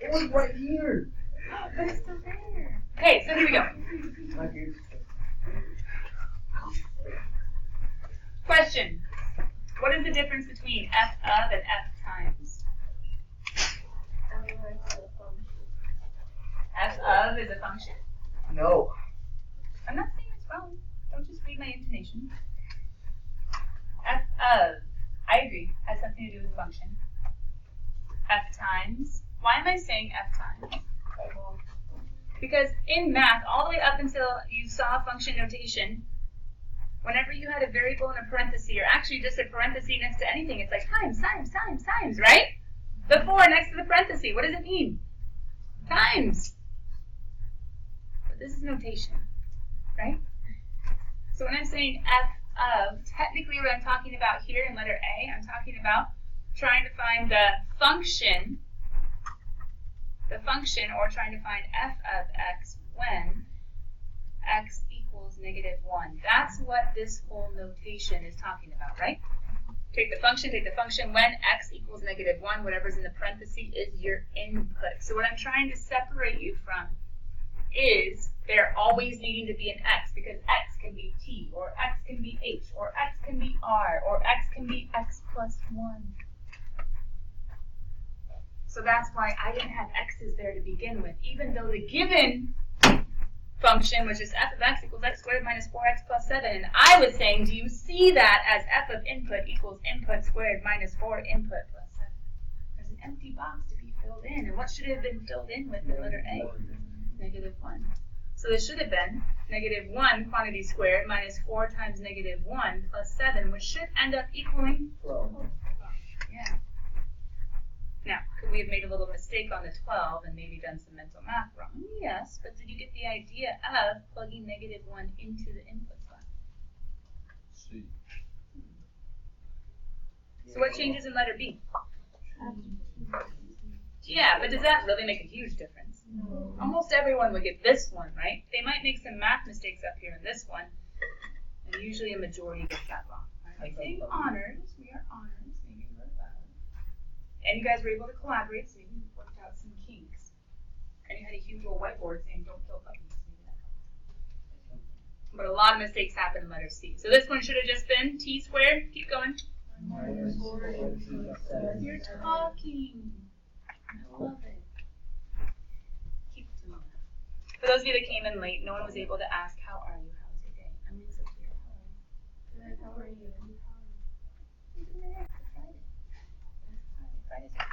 It was right here. But it's still there. Okay, so here we go. Question. What is the difference between f of and f times? F of is a function? No. I'm not saying it's wrong. Don't just read my intonation. F of, I agree, has something to do with function. F times. Why am I saying f times? Because in math, all the way up until you saw function notation, whenever you had a variable in a parenthesis, or actually just a parenthesis next to anything, it's like times, times, times, times, right? The 4 next to the parenthesis, what does it mean? Times. But this is notation, right? So when I'm saying f of, technically what I'm talking about here in letter A, I'm talking about trying to find the function, or trying to find f of x when x equals -1. That's what this whole notation is talking about, right? Take the function when x equals -1, whatever's in the parentheses is your input. So what I'm trying to separate you from is there always needing to be an x, because x can be t, or x can be h, or x can be r, or x can be x plus 1. So that's why I didn't have x's there to begin with, even though the given function, which is f of x equals x squared minus 4x plus 7, and I was saying, do you see that as f of input equals input squared minus 4 input plus 7? There's an empty box to be filled in, and what should it have been filled in with in letter A? -1. So this should have been -1 quantity squared minus 4 times -1 plus 7, which should end up equaling 12. Yeah. Now, could we have made a little mistake on the 12 and maybe done some mental math wrong? Yes, but did you get the idea of plugging -1 into the input spot? See. So what changes in letter B? Yeah, but does that really make a huge difference? No. Almost everyone would get this one, right? They might make some math mistakes up here in this one, and usually a majority gets that wrong. I'm saying honors, we are honors, maybe we're above. And you guys were able to collaborate, so maybe you worked out some kinks. And you had a huge little whiteboard saying don't kill puppies. Maybe that helped. But a lot of mistakes happen in letter C. So this one should have just been t squared. Keep going. You're talking. I love it. Keep doing that. For those of you that came in late, no one was able to ask, how are you? How was your day? I'm Lisa here. How are you? Good. How are you? Friday's good.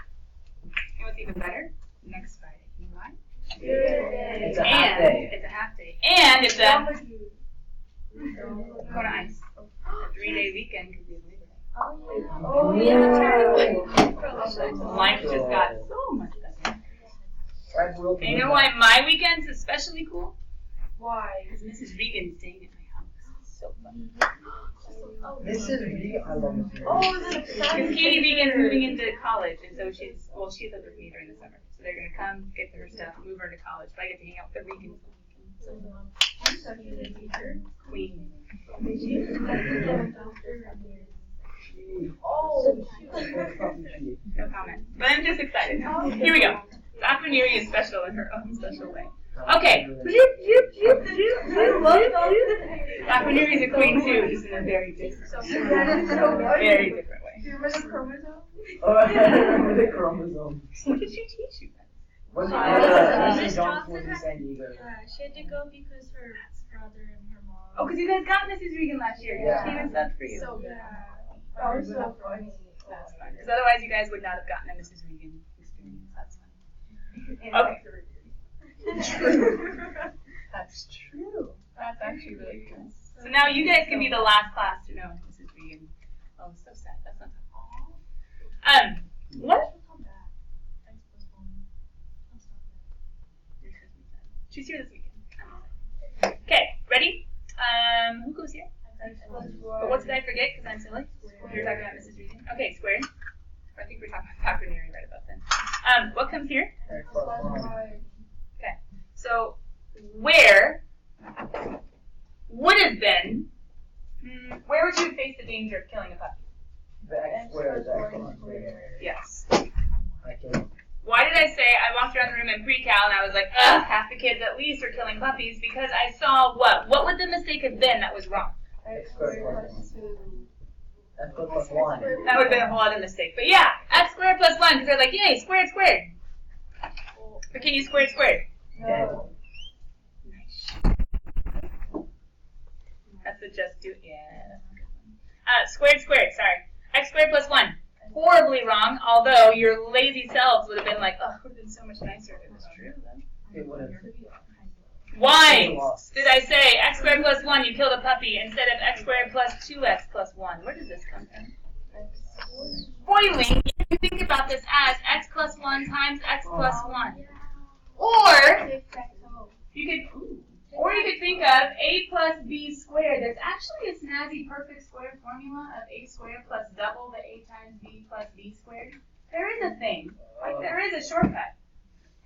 You know what's even better? Next Friday. You know why? It's a half day. It's a half day. And it's a Kona Ice. A 3-day weekend could be a Labor Day. Oh yeah. Life just got so much better. And And you know why my weekend's especially cool? Why? Because Mrs. Regan's staying at my house. So fun. Mrs. Regan, I love Mrs. Regan. Oh, that's Because Katie Regan's moving into college, and so she lived with me during the summer. So they're going to come, get her stuff, move her to college. But I get to hang out with the Regans all weekend. I'm such a teacher. Queen. Oh, No comment. But I'm just excited. Here we go. Dr. Neary is special in her own special way. Okay. Dr. Neary's a queen too, just in a very different, very different way. do you remember the chromosome? Oh, I remember the chromosome. What did she teach you then? What's Miss Mrs. Johnson was in San Diego. Yeah, she had to go because her brother and her mom. Oh, because you guys got Mrs. Regan last year. Yeah. She even subbed for you. So good. That was so funny. That's fun. Because otherwise you guys would not have gotten a Mrs. Regan experience. That's fun. Okay. That's true. That's actually really good. So now you guys can be the last class to know Mrs. Regan. Oh, so sad. That's not fun. What? She's here this weekend. Okay, ready? Who goes here? But what did I forget? Because I'm silly. We were talking about Mrs. Regan. Okay, squared. I think we're talking about Dr. Neary right about then. What comes here? Okay. So where would have been? Where would you face the danger of killing a puppy? The X squared is X on squared. Yes. I killed him. Why did did I say? I walked around the room in pre-cal and I was like, ugh, half the kids at least are killing puppies because I saw what? What would the mistake have been that was wrong? X squared plus 2. X squared plus 1. That would have been a whole other mistake. But yeah, x squared plus 1 because they're like, yay, squared, squared. But can you squared, squared? No. That's a just do, yeah. Squared, squared, sorry. X squared plus 1. Horribly wrong, although your lazy selves would have been like, oh, it would have been so much nicer if it was true, though. It would have. Why did I say x squared plus 1, you killed a puppy, instead of x squared plus 2x plus 1? Where does this come from? Foiling, you think about this as x plus 1 times x plus 1. Or you could think of a plus b squared. There's actually a snazzy perfect square formula of a squared plus double the a times b plus b squared. There is a thing, like there is a shortcut.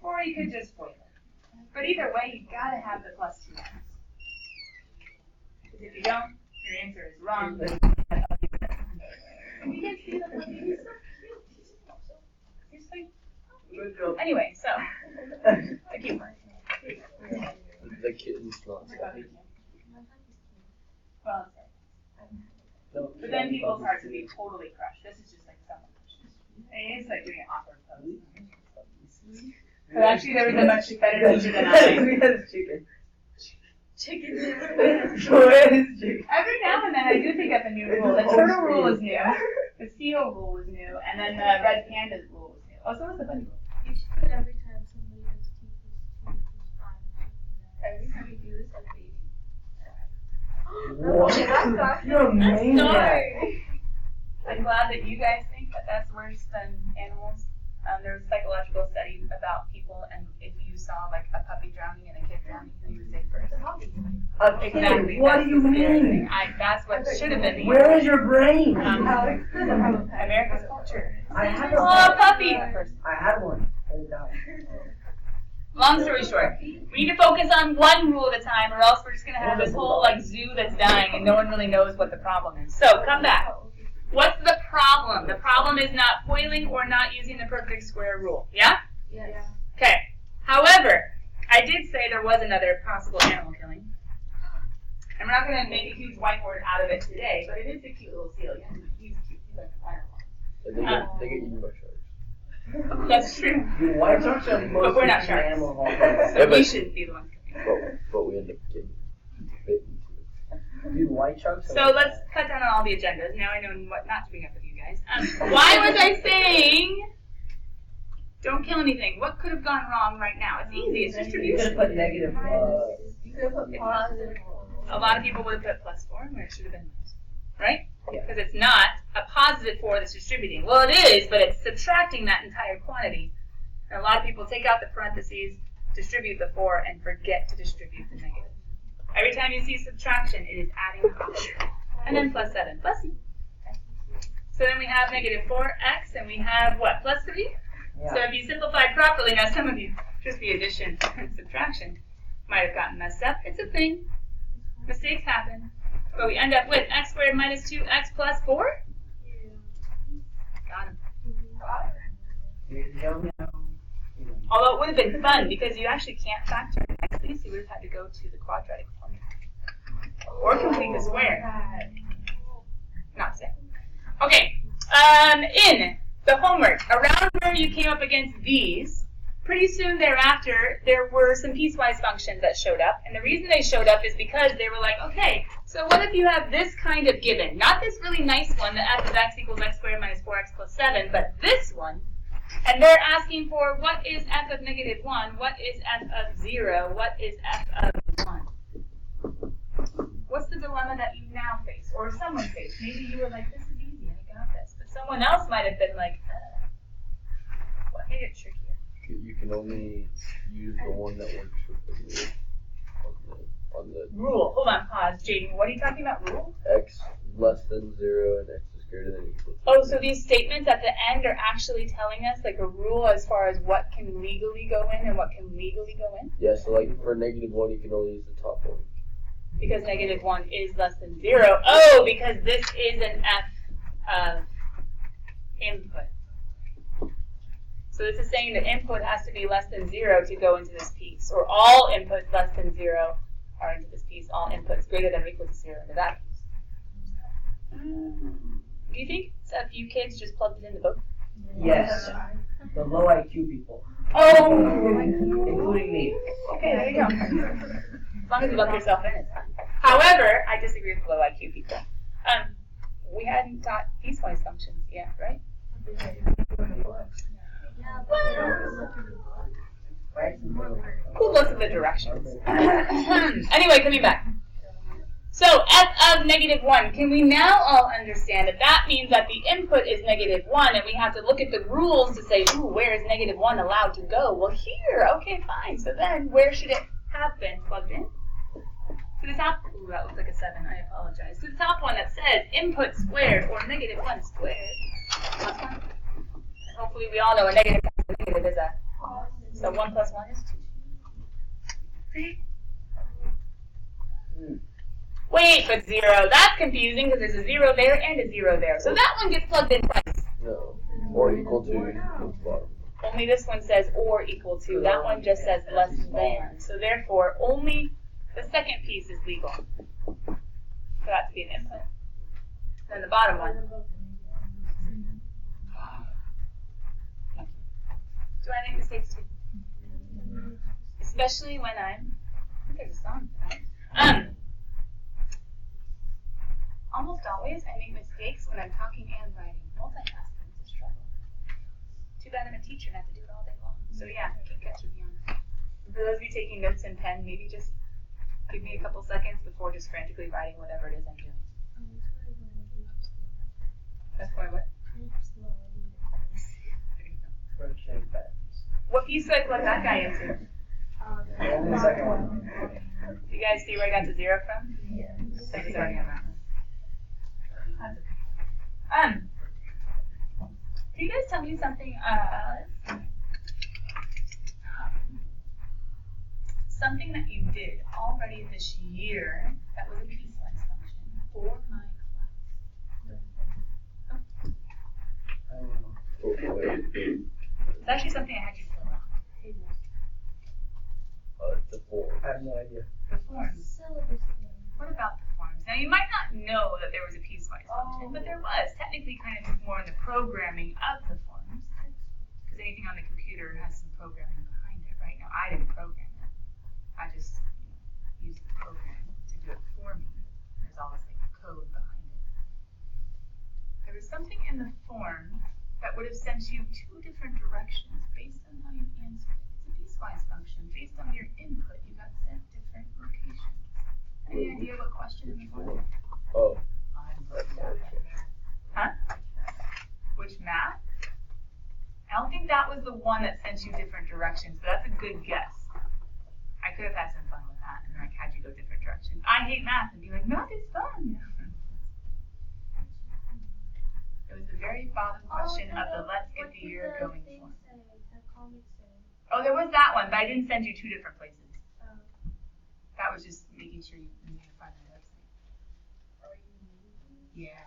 Or you could just foil it. But either way, you've got to have the plus 2 x. Because if you don't, your answer is wrong. You guys see the puppy? He's so cute. He's like, anyway, so the cute part. The kitten's not. Well, but then people's hearts would be totally crushed. This is just like someone crushed. It's like doing an awkward pose. But actually, there was a much better teacher than I. We had chicken. Chicken. Every Every now and then, I do think of a new rule. The turtle rule was new. The seal rule was new, and then the red panda rule was new. Oh, so was the bunny rule. You should put every time somebody does 2 plus 2 equals 5. Every time we do this, a baby. What? You're a maniac. I'm glad that you guys think that that's worse than animals. There was a psychological study about people, and if you saw like a puppy drowning and a kid drowning, who you would say first? Exactly. What That's do you the scary mean? thing. That's what should have been the Where is your brain? America's culture. I had Oh, puppy! I had one. And it died. Long story short, we need to focus on one rule at a time, or else we're just gonna have this whole like zoo that's dying, and no one really knows what the problem is. So come back. What's the problem? The problem is not foiling or not using the perfect square rule. Yeah? Yes. Okay. However, I did say there was another possible animal killing. And we're not going to make a huge whiteboard out of it today, but it is a cute little seal. Yeah, he's cute. He's like a firewall. They get eaten by sharks. That's true. Dude, white sharks are the most But we're not efficient sharks. animal of all time. So we shouldn't be the ones killing. But we end up getting bitten too. Dude, white sharks are So let's cut down on all the agendas. Now I know what not to bring up with you guys. Why was I saying don't kill anything? What could have gone wrong right now? It's easy. It's You could distribution. have put negative. You could put positive. A lot of people would have put +4 where it should have been minus, right? Yeah. Because it's not a positive 4 that's distributing. Well, it is, but it's subtracting that entire quantity. And a lot of people take out the parentheses, distribute the 4, and forget to distribute the negative. Every time you see subtraction, it is adding a power. And then +7. Bless you. So then we have -4x, and we have what? +3? Yeah. So if you simplify properly, now some of you, just the addition and subtraction might have gotten messed up. It's a thing. Mistakes happen. But we end up with x squared minus 2x plus 4? Got him. Although it would have been fun because you actually can't factor it nicely, so you would have had to go to the quadratic formula. Or complete the square. Not so. Okay. In the homework, around where you came up against these, pretty soon thereafter, there were some piecewise functions that showed up. And the reason they showed up is because they were like, okay, so what if you have this kind of given? Not this really nice one, the f of x equals x squared minus 4x plus 7, but this one. And they're asking for what is f of -1, what is f of 0, what is f of 1. What's the dilemma that you now face, or someone faced? Maybe you were like, this is easy, I got this. But someone else might have been like, what made it trickier? You can only use the one that works with the rule on the Rule. Hold on, pause. Jaden, what are you talking about, rule? x less than 0 and x is greater than or equal to. Oh, so these statements at the end are actually telling us like a rule as far as what can legally go in and what can legally go in? Yeah, so like for -1, you can only use the top one. Because -1 is less than 0. Oh, because this is an f of input. So this is saying the input has to be less than 0 to go into this piece, or all inputs less than 0 are into this piece, all inputs greater than or equal to 0 into that piece. Do you think a few kids just plugged it into both? Yes. The low IQ people. Oh! Including me. Okay, there you go. As long as you look yourself in, it's fine. However, I disagree with low IQ people. We hadn't taught piecewise functions yet, right? Who looks at the directions? Anyway, coming back. So f of -1, can we now all understand that that means that the input is -1 and we have to look at the rules to say, ooh, where is -1 allowed to go? Well, here, okay, fine. So then where should it have been plugged in? To the top, ooh, that looks like a 7, I apologize. To the top one that says input squared or -1 squared. That's fine. And hopefully we all know a negative is a, so 1 plus 1 is 2. Wait, but 0, that's confusing because there's a 0 there and a 0 there. So that one gets plugged in twice. No. Or equal to the bottom. Only this one says or equal to. That one just says less than. So therefore, only the second piece is legal for that to be an input. Then the bottom one. Do I make mistakes too? Especially when I think there's a song for that. Almost always I make mistakes when I'm talking and writing. Multitasking is a struggle. Too bad I'm a teacher and I have to do it all day long. So yeah, keep catching me on it. For those of you taking notes in pen, maybe just give me a couple seconds before just frantically writing whatever it is I'm doing. That's why what? What piece do I plug that guy into? The second one. Do you guys see where I got to 0 from? Yes. So he's already on that one. Can you guys tell me something? Something that you did already this year that was a piecewise function for my class. I don't know. It's actually something I had you fill out. The form. I have no idea. The forms. Syllabus thing. What about the forms? Now you might not know that there was a piecewise function, but there was technically kind of more in the programming of the forms. Because anything on the computer has some programming behind it, right? Now I didn't program it. I just used the program to do it for me. There's always like code behind it. There was something in the form that would have sent you 2 different directions based on how you answered it. It's a piecewise function. Based on your input, you got sent different locations. Any idea what question in the form? Oh. Huh? Which math? I don't think that was the one that sent you different directions, but that's a good guess. I could have had some fun with that and like had you go different directions. I hate math and be like, math is fun. It was the very bottom question of the let's get the year going form. Oh, there was that one, but I didn't send you 2 different places. That was just making sure you knew how to find the website. Yeah.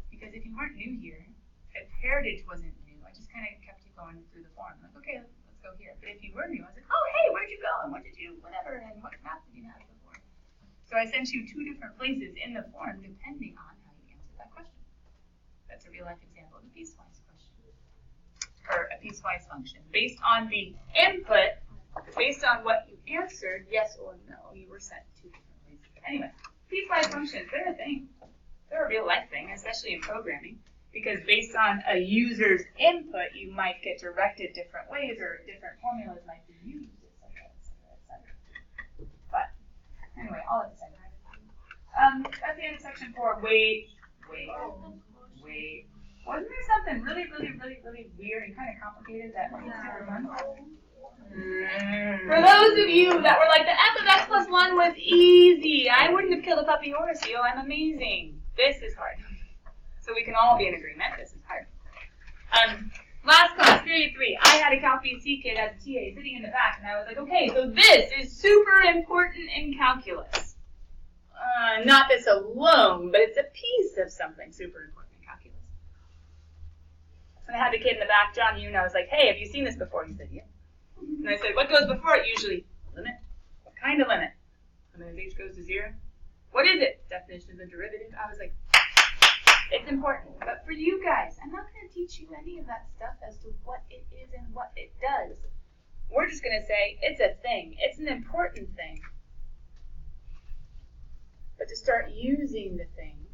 Because if you weren't new here, if Heritage wasn't new, I just kind of kept you going through the form. Like, okay, let's go here. But if you were new, I was like, oh, hey, where'd you go? And what did you, whatever, and what math did you have before? So I sent you 2 different places in the form depending on how you answered that question. That's a real life example of a piecewise question. Or a piecewise function. Based on the input, based on what you answered, yes or no, you were sent 2 different places. Anyway, piecewise functions, they're a thing. They're a real life thing, especially in programming. Because based on a user's input, you might get directed different ways or different formulas might be used, etc., etc., etc. But anyway, all that to say. That's the end of section 4. Wait. Wasn't there something really weird and kind of complicated that was super fun? For those of you that were like, the f of x plus 1 was easy. I wouldn't have killed a puppy or a seal. I'm amazing. This is hard. So we can all be in agreement. This is hard. Last class, period 3. I had a Calc BC kid as a TA sitting in the back, and I was like, okay, so this is super important in calculus. Not this alone, but it's a piece of something super important in calculus. And I had the kid in the back, John, and I was like, hey, have you seen this before? He said, yeah. And I said, what goes before it usually? Limit. What kind of limit? And then h goes to 0. What is it? Definition of the derivative. I was like, it's important. But for you guys, I'm not going to teach you any of that stuff as to what it is and what it does. We're just going to say, it's a thing. It's an important thing. But to start using the thing,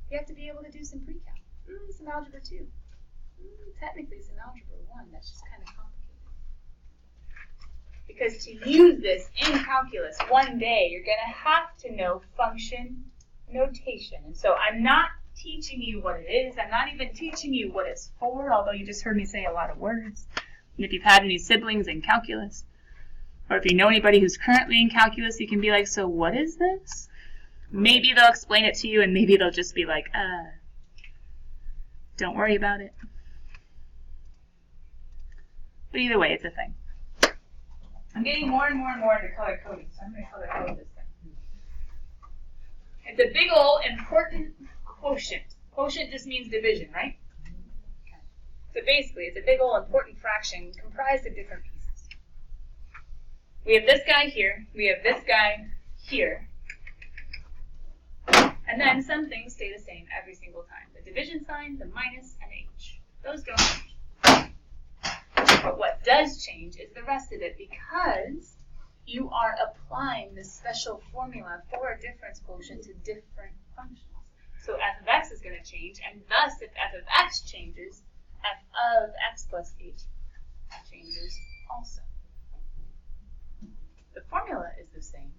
you have to be able to do some pre-calc. Some algebra 2. Technically some algebra 1. That's just kind of complicated. Because to use this in calculus one day, you're going to have to know function notation. And so I'm not teaching you what it is. I'm not even teaching you what it's for, although you just heard me say a lot of words. And if you've had any siblings in calculus, or if you know anybody who's currently in calculus, you can be like, so what is this? Maybe they'll explain it to you, and maybe they'll just be like, don't worry about it. But either way, it's a thing. I'm getting more and more and more into color coding, so I'm going to color code this thing. It's a big ol' important quotient. Quotient just means division, right? Okay. So basically, it's a big ol' important fraction comprised of different pieces. We have this guy here. We have this guy here. And then some things stay the same every single time. The division sign, the minus, and h. Those don't change. But what does change is the rest of it, because you are applying this special formula for a difference quotient to different functions. So f of x is going to change, and thus if f of x changes, f of x plus h changes also. The formula is the same.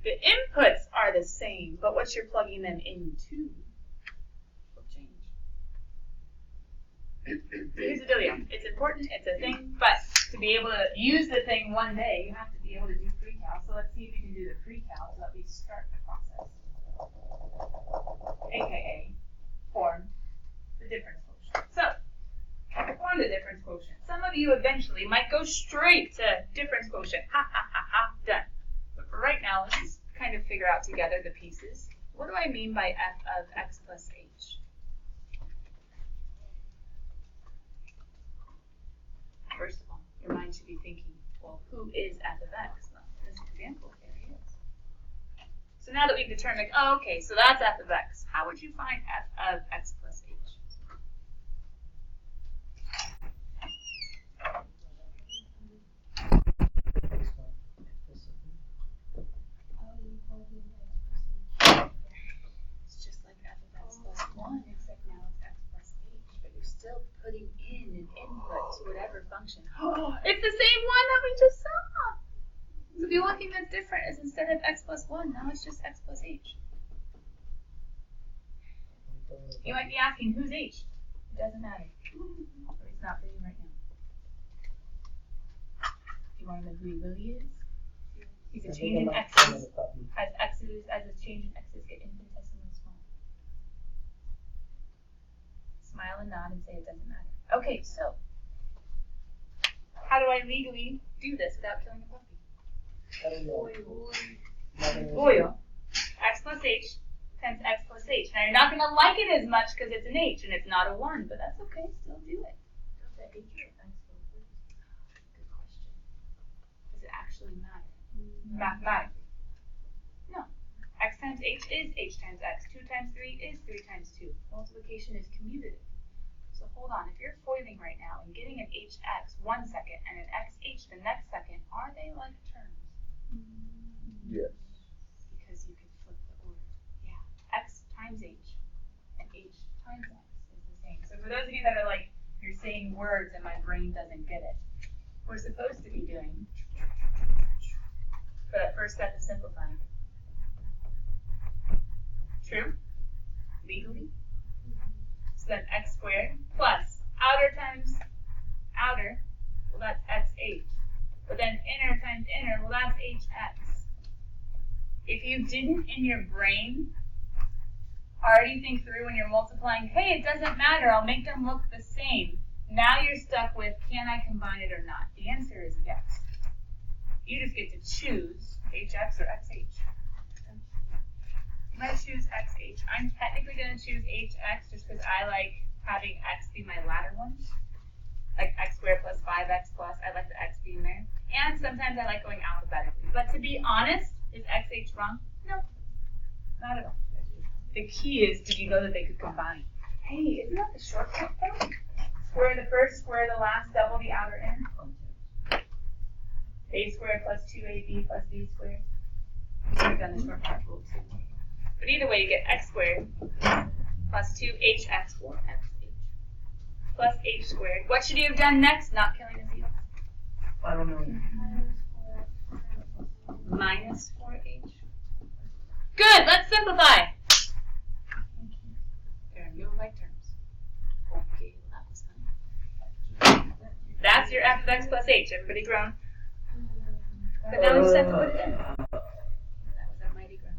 The inputs are the same, but what you're plugging them into will change. Here's the dealio. It's important, it's a thing, but to be able to use the thing one day, you have to be able to do pre-cal. So let's see if you can do the pre-cal so that we start the process. AKA, form the difference quotient. So, form the difference quotient. Some of you eventually might go straight to difference quotient. Ha ha ha ha, done. But for right now, let's just kind of figure out together the pieces. What do I mean by f of x plus h? First of all, your mind should be thinking, well, who is f of x? Well, in this example, there he is. So now that we've determined, oh, okay, so that's f of x, how would you find f of x plus h? It's just like f of x plus 1, except now it's x plus h, but you're still putting in an input to whatever function. Oh, it's the same one that we just saw! So the only thing that's different is instead of x plus 1, now it's just x plus h. You might be asking, who's h? It doesn't matter. Or it's not for you right now. Do you want to know who he really is? He's a change in x's. As a change in x's get infinitesimally small. Smile and nod and say it doesn't matter. Okay, so how do I legally do this without killing a puppy? Oil. X plus h times x plus h. Now you're not going to like it as much because it's an h and it's not a 1, but that's okay. Still do it. Does the h or x go first? Good question. Does it actually matter? Mathematically. No. X times h is h times x. 2 times 3 is 3 times 2. Multiplication is commutative. So hold on. If you're foiling right now and getting an hx 1 second and an xh the next second, are they like terms? Yes. Because you can flip the order. Yeah. X times h and h times x is the same. So for those of you that are like, you're saying words and my brain doesn't get it, we're supposed to be doing for that first step of simplifying. True? Legally? So then x squared plus outer times outer, well that's xh. But then inner times inner, well that's hx. If you didn't in your brain already think through when you're multiplying, hey, it doesn't matter, I'll make them look the same. Now you're stuck with, can I combine it or not? The answer is yes. You just get to choose hx or xh. You might choose xh. I'm technically going to choose hx just because I like having x be my latter one. Like x squared plus 5x plus, I like the x being there. And sometimes I like going alphabetically. But to be honest, is xh wrong? No, not at all. The key is, did you know that they could combine? Hey, isn't that the shortcut though? Square the first, square the last, double the outer end. A squared plus 2ab plus b squared. You could have done the shortcut rule too. But either way, you get x squared plus 2hx or xh plus h squared. What should you have done next? Not killing the zero. I don't know. Minus 4h. Good, let's simplify. There are no like terms. Okay, well, that was fun. That's your f of x plus h. Everybody grown? But now we just have to put it in. That was a mighty groan.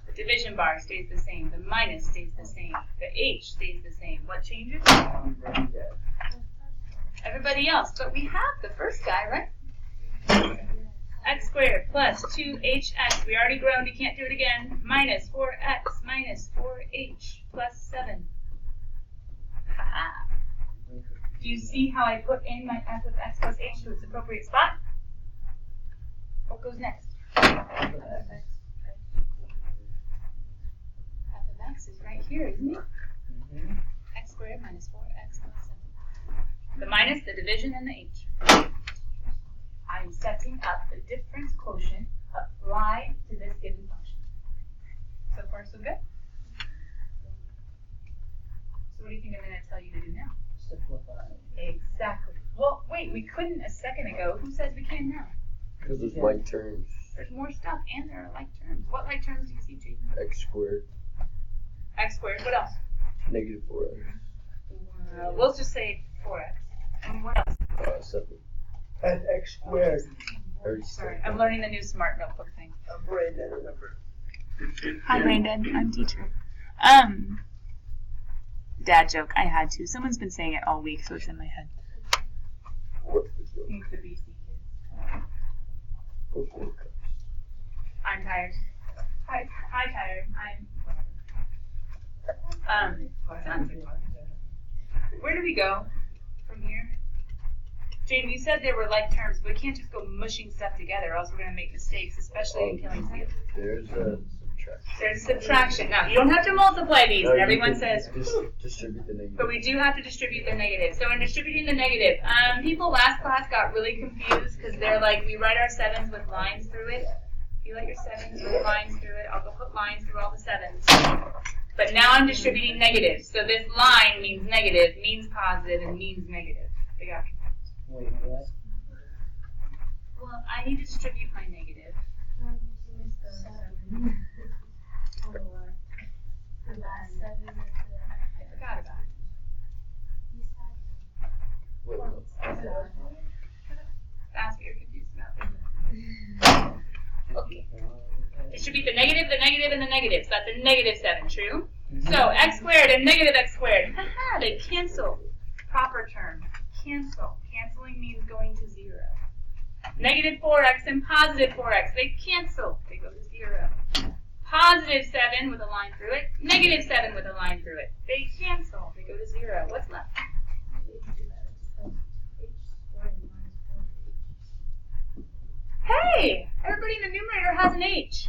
The division bar stays the same. The minus stays the same. The h stays the same. What changes? Everybody else. But we have the first guy, right? X squared plus 2hx. We already groaned. You can't do it again. Minus 4x minus 4h plus 7. Ha-ha. Do you see how I put in my f of x plus h to its appropriate spot? What goes next? F of x is right here, isn't it? X squared minus 4x plus 7. The minus, the division, and the h. I'm setting up the difference quotient applied to this given function. So far, so good? So what do you think I'm going to tell you to do now? Simplify. Exactly. Well, wait, we couldn't a second ago. Who says we can now? Because there's like terms. There's more stuff, and there are like terms. What like terms do you see, Jason? X squared, X squared. What else? negative 4x. We'll just say 4x. And what else? 7. And x squared. Sorry, I'm learning the new smart notebook thing. I'm Brandon, remember. Hi, Brandon. I'm teacher. Dad joke. I had to. Someone's been saying it all week, so it's in my head. What's the joke? He's the BC kid. Okay. I'm tired. Hi, tired. Where do we go from here? Jaden, you said there were like terms, but we can't just go mushing stuff together, or else we're going to make mistakes, especially in killing seals. There's a subtraction. There's subtraction. Now, you don't have to multiply these. No, you Everyone can says, distribute the negative. but we do have to distribute the negative. So in distributing the negative, people last class got really confused because they're like, we write our 7s with lines through it. If you let your 7s with lines through it, I'll go put lines through all the 7s. But now I'm distributing negatives. So this line means negative, means positive, and means negative. They got confused. Wait, what? Well, I need to distribute my negative. I forgot about it. Wait, no. That's what you're confused about, isn't it? Okay. Distribute the negative, and the negative. So that's a negative 7, true? So x squared and negative x squared. Haha, they cancel. Proper term. Cancel. Canceling means going to 0. Negative 4x and positive 4x. They cancel. They go to 0. Positive 7 with a line through it. Negative 7 with a line through it. They cancel. They go to 0. What's left? Hey! Everybody in the numerator has an h.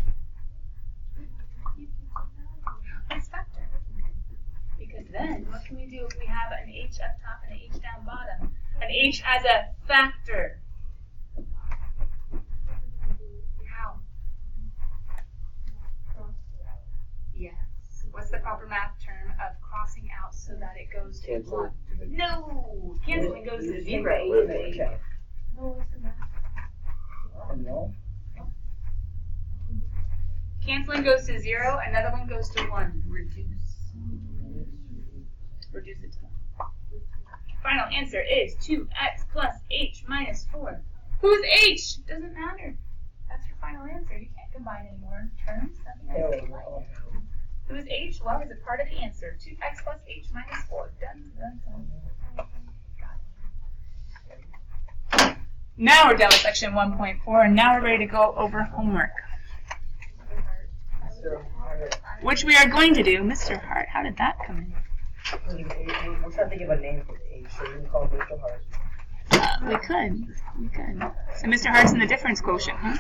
Let's factor. Because then, what can we do if we have an h up top and an h down bottom? An h as a factor. How? Yes. What's the proper math term of crossing out so that it goes to Cancel. 1? No! Canceling goes to 0. Okay. No. Canceling goes to 0, another one goes to 1. Reduce. Reduce it to 1. Final answer is 2x plus h minus 4. Who's h? Doesn't matter. That's your final answer. You can't combine any more terms. Nothing else to combine. Who is h? Well, is a part of the answer. 2x plus h minus 4. Done, done, done. Now we're done with section 1.4, and now we're ready to go over homework. So, which we are going to do. Mr. Hart, how did that come in? We're trying to think of a name for the age, so we can call Mr. Hart. We could. So Mr. Hart's in the difference quotient, huh?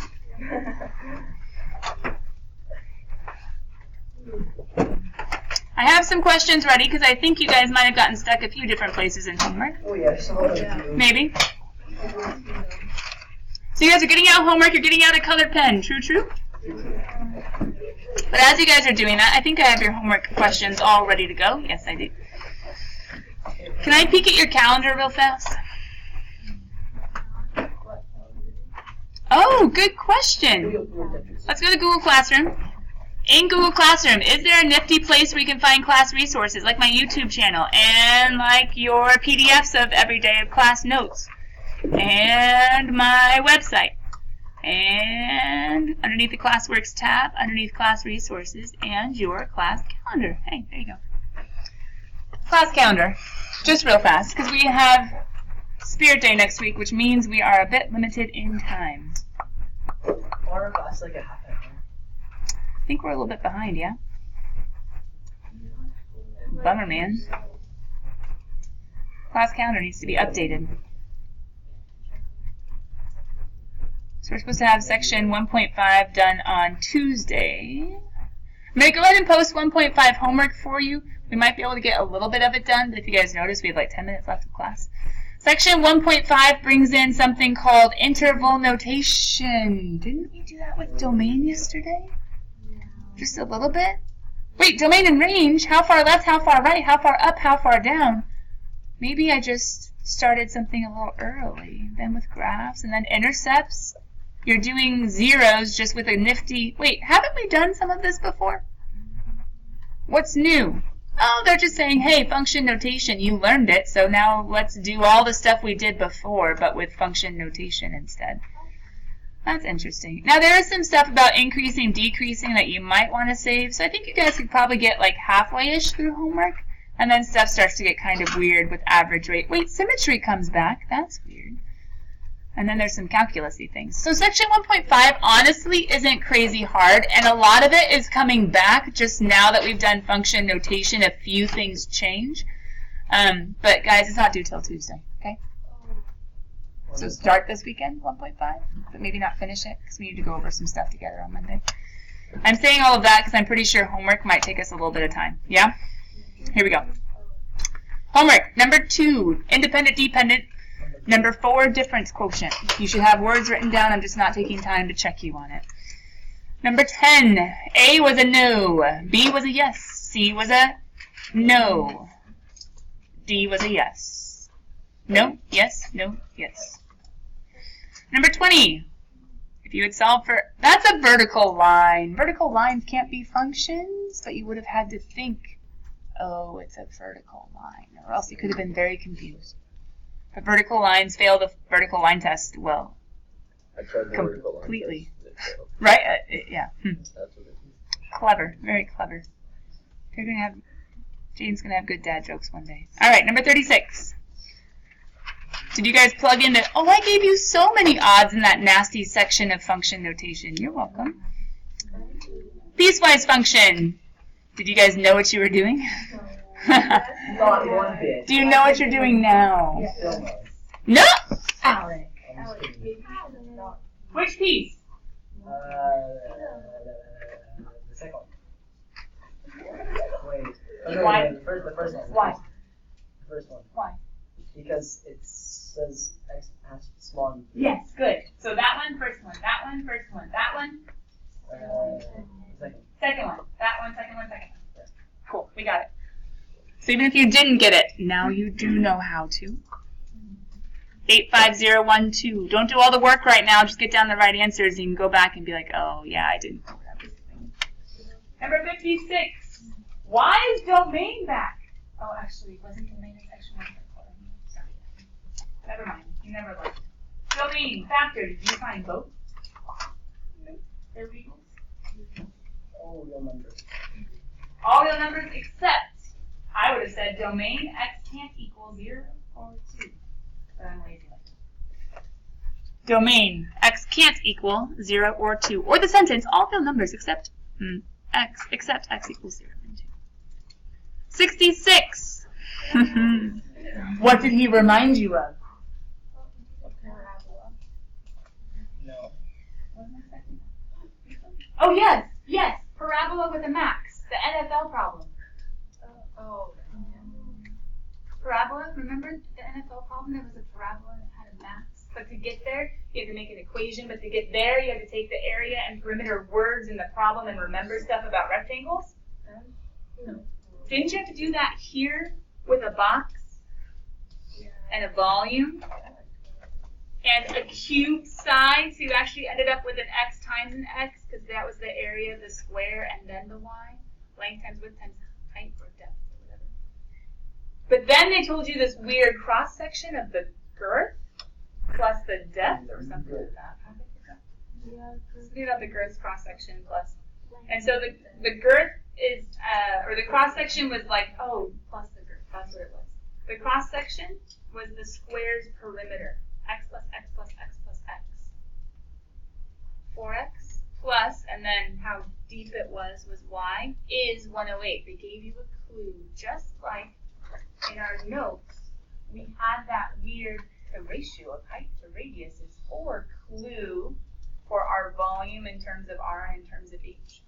I have some questions ready because I think you guys might have gotten stuck a few different places in homework. Oh yeah, so Maybe. So you guys are getting out homework, you're getting out a colored pen. True? But as you guys are doing that, I think I have your homework questions all ready to go. Yes, I do. Can I peek at your calendar real fast? Oh, good question. Let's go to Google Classroom. In Google Classroom, is there a nifty place where you can find class resources, like my YouTube channel, and like your PDFs of every day of class notes, and my website, and underneath the Classworks tab, underneath Class Resources, and your class calendar. Hey, there you go. Class calendar. Just real fast, because we have Spirit Day next week, which means we are a bit limited in time. our class like a half an hour. I think we're a little bit behind, yeah? Bummer, man. Class calendar needs to be updated. So we're supposed to have section 1.5 done on Tuesday. I'm going to go ahead and post 1.5 homework for you. We might be able to get a little bit of it done, but if you guys notice, we have like 10 minutes left of class. Section 1.5 brings in something called interval notation. Didn't we do that with domain yesterday? Just a little bit? Wait, domain and range? How far left, how far right, how far up, how far down? Maybe I just started something a little early. Then with graphs, and then intercepts. You're doing zeros just with a nifty... Wait, haven't we done some of this before? What's new? Oh, they're just saying, hey, function notation, you learned it, so now let's do all the stuff we did before, but with function notation instead. That's interesting. Now, there is some stuff about increasing, decreasing that you might want to save, so I think you guys could probably get like halfway-ish through homework, and then stuff starts to get kind of weird with average rate. Wait, symmetry comes back. That's weird. And then there's some calculus-y things. So section 1.5 honestly isn't crazy hard, and a lot of it is coming back just now that we've done function notation. A few things change. But guys, it's not due till Tuesday, okay? So start this weekend, 1.5, but maybe not finish it because we need to go over some stuff together on Monday. I'm saying all of that because I'm pretty sure homework might take us a little bit of time. Yeah? Here we go. Homework. Number 2, independent, dependent. Number 4, difference quotient. You should have words written down. I'm just not taking time to check you on it. Number 10, A was a no. B was a yes. C was a no. D was a yes. No, yes, no, yes. Number 20, if you had solved for, that's a vertical line. Vertical lines can't be functions, but you would have had to think, oh, it's a vertical line, or else you could have been very confused. But vertical lines fail the vertical line test, well, I tried the vertical line completely. test. Right? Yeah. That's what it is. Clever. Very clever. You're gonna have, Jane's going to have good dad jokes one day. All right, number 36. Did you guys plug in that? Oh, I gave you so many odds in that nasty section of function notation. You're welcome. Piecewise function. Did you guys know what you were doing? Not one bit. Do you know what you're doing now? Still no. No! Alec. I'm just kidding. Which piece? The second one. Wait. Oh, Why? no, the first one. Why? The first one. Why? Because it says X has small. Yes, good. So that one, first one. That one, first one. That one, Second. second one. That one, second one, second one. Cool, we got it. So even if you didn't get it, now you do know how to. 85012. Don't do all the work right now. Just get down the right answers. You can go back and be like, oh, yeah, I didn't know what I was doing. Number 56. Why is domain back? Oh, actually, wasn't domain in section 1.4? Sorry. Never mind. You never looked. Domain, factor. Did you find both? No. They're equals? All real numbers. All real numbers except, I would have said domain x can't equal 0 or 2. But I'm lazy like that. Domain x can't equal 0 or 2. Or the sentence, all real numbers except x, except x equals 0 and 2. 66. What did he remind you of? No. Oh, yes, yes, parabola with a max, the NFL problem. Oh. Parabola, remember the NFL problem? There was a parabola that had a max. But to get there, you had to make an equation. But to get there, you had to take the area and perimeter words in the problem and remember stuff about rectangles. No. Didn't you have to do that here with a box and a volume and a cube side? So you actually ended up with an x times an x because that was the area of the square and then the y. Length times width times height or depth or whatever. But then they told you this weird cross section of the girth plus the depth or something like that. Something about the girth cross section plus. And so the girth is, or the cross section was like, oh, plus the girth. That's what it was. The cross section was the square's perimeter. X plus x plus x plus x. 4x plus, and then how deep it was y, is 108. They gave you a clue, just like in our notes, we had that weird, the ratio of height to radius is 4 clue for our volume in terms of r and in terms of h.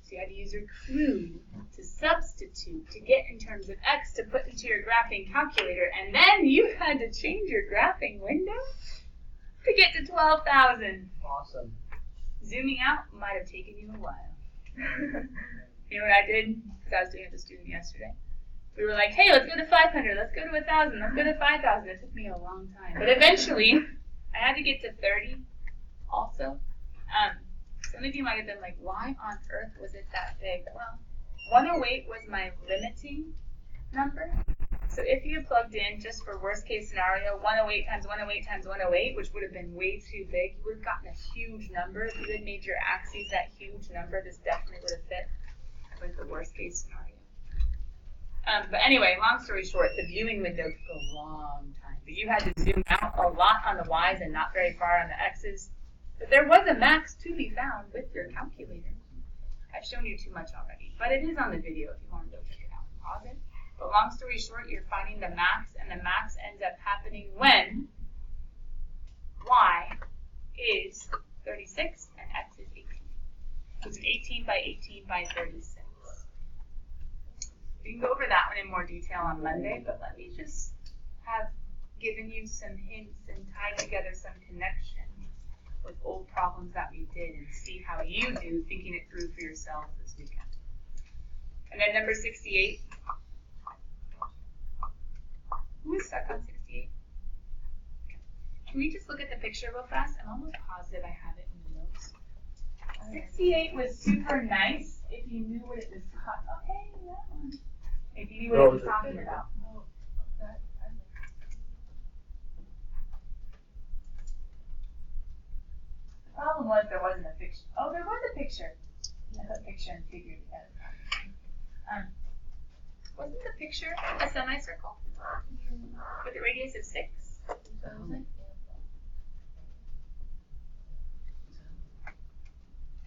So you had to use your clue to substitute to get in terms of x to put into your graphing calculator, and then you had to change your graphing window to get to 12,000. Awesome. Zooming out might have taken you a while. You know what I did? Because I was doing it with a student yesterday. We were like, hey, let's go to 500, let's go to 1,000, let's go to 5,000. It took me a long time. But eventually, I had to get to 30 also. Some of you might have been like, why on earth was it that big? Well, 108 was my limiting number. So if you plugged in just for worst case scenario, 108 times 108 times 108, which would have been way too big, you would have gotten a huge number. If you had made your axes that huge number, this definitely would have fit with the worst case scenario. But anyway, long story short, the viewing window took a long time. But you had to zoom out a lot on the y's and not very far on the x's. But there was a max to be found with your calculator. I've shown you too much already, but it is on the video if you want to go check it out. Pause it. But long story short, you're finding the max, and the max ends up happening when y is 36 and x is 18. So it's an 18 by 18 by 36. We can go over that one in more detail on Monday, but let me just have given you some hints and tied together some connections with old problems that we did and see how you do thinking it through for yourselves this weekend. And then number 68. Who is stuck on 68? Can we just look at the picture real fast? I'm almost positive I have it in the notes. 68 was super nice if you knew what it was talking about. Oh, hey, that one. If you knew what it was talking about. The problem was there wasn't a picture. Oh, there was a picture. I put picture and figure together. Wasn't the picture a semicircle with a radius of 6?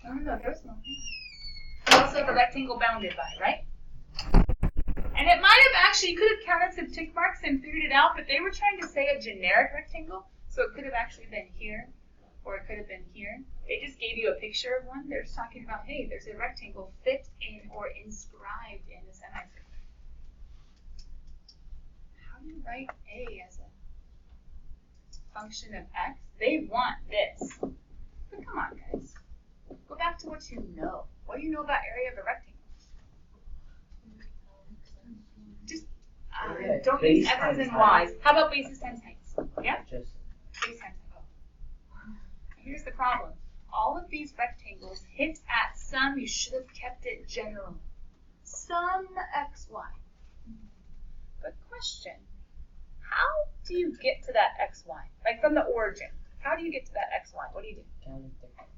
No, there was nothing. Also the rectangle bounded by, right? And it might have actually, you could have counted some tick marks and figured it out, but they were trying to say a generic rectangle, so it could have actually been here, or it could have been here. They just gave you a picture of one. They're just talking about, hey, there's a rectangle fit in or inscribed in the semicircle. How do you write a as a function of x? They want this. But come on, guys. Go back to what you know. What do you know about area of a rectangle? Just don't use x's and y's. How about bases times heights? Yeah? Base times height. Here's the problem. All of these rectangles hit at some, you should have kept it general. Some xy. But question, how do you get to that xy? Like from the origin. How do you get to that xy? What do you do? Counting thick marks.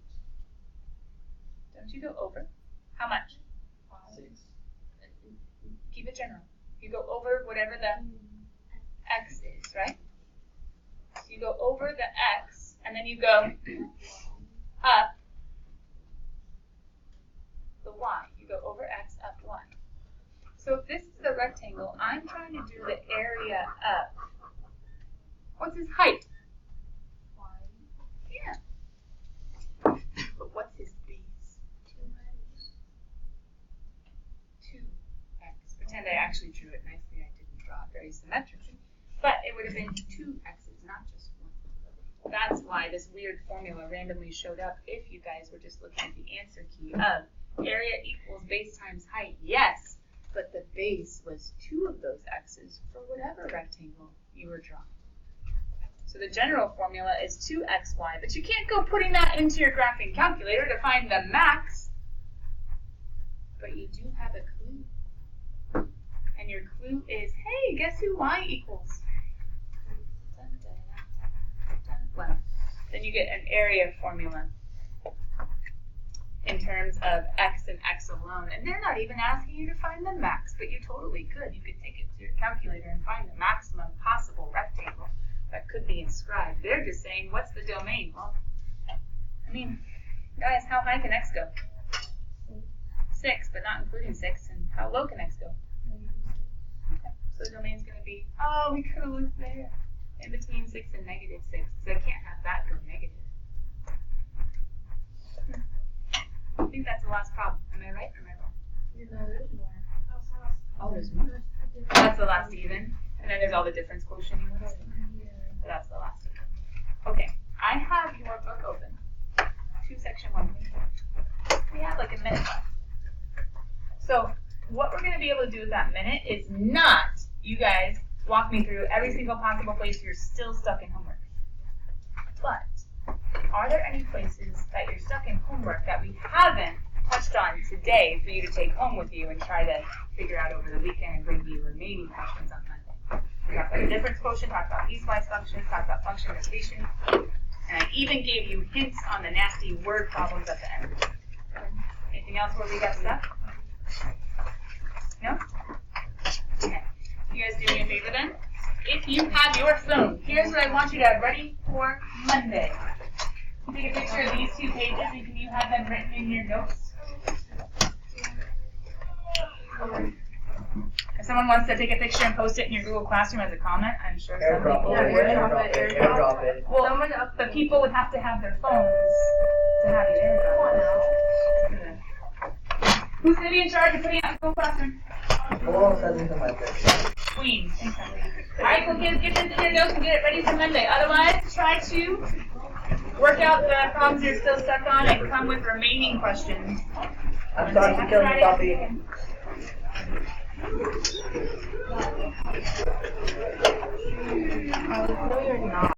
Don't you go over? How much? 6. Keep it general. You go over whatever the x is, right? So you go over the x, and then you go up the y. You go over x up y. So if this is the rectangle, I'm trying to do the area of, what's his height? Y. Yeah. But what's his base? 2x. Pretend I actually drew it nicely. I didn't draw it very symmetrically. But it would have been 2 x's, not just 1. That's why this weird formula randomly showed up if you guys were just looking at the answer key of area equals base times height. Yes, but the base was 2 of those x's for whatever rectangle you were drawing. So the general formula is 2xy, but you can't go putting that into your graphing calculator to find the max. But you do have a clue. And your clue is, hey, guess who y equals? Dun, dun, dun, dun. Well, then you get an area formula in terms of x and x alone. And they're not even asking you to find the max, but you totally could. You could take it to your calculator and find the maximum possible rectangle that could be inscribed. They're just saying, what's the domain? Well, I mean, guys, how high can x go? 6, but not including 6. And how low can x go? Okay. So the domain's going to be, oh, we could have looked there. In between 6 and negative 6, because I can't have that go negative. I think that's the last problem. Am I right or am I wrong? No, there's more. Oh, there's more. That's the last even. And then there's all the difference quotient units. But that's the last even. Okay, I have your book open to section 1. We have like a minute left. So what we're going to be able to do with that minute is not, you guys, walk me through every single possible place you're still stuck in homework. But are there any places that you're stuck in homework that we haven't touched on today for you to take home with you and try to figure out over the weekend and bring you remaining questions on Monday? We talked about the difference quotient, talked about piecewise functions, talked about function notation, and I even gave you hints on the nasty word problems at the end. Anything else where we got stuck? No? Okay. You guys do me a favor then? If you have your phone, here's what I want you to have ready for Monday. Take a picture of these 2 pages and can you have them written in your notes? If someone wants to take a picture and post it in your Google Classroom as a comment, I'm sure some people would. Airdrop it. Well, the people would have to have their phones to have it airdrop. Who's going to be in charge of putting it in Google Classroom? Queen. Alright, well kids, get this in your notes and get it ready for Monday. Otherwise, try to work out the problems you're still stuck on and come with remaining questions. I'm sorry to kill you, Poppy. No, you're not.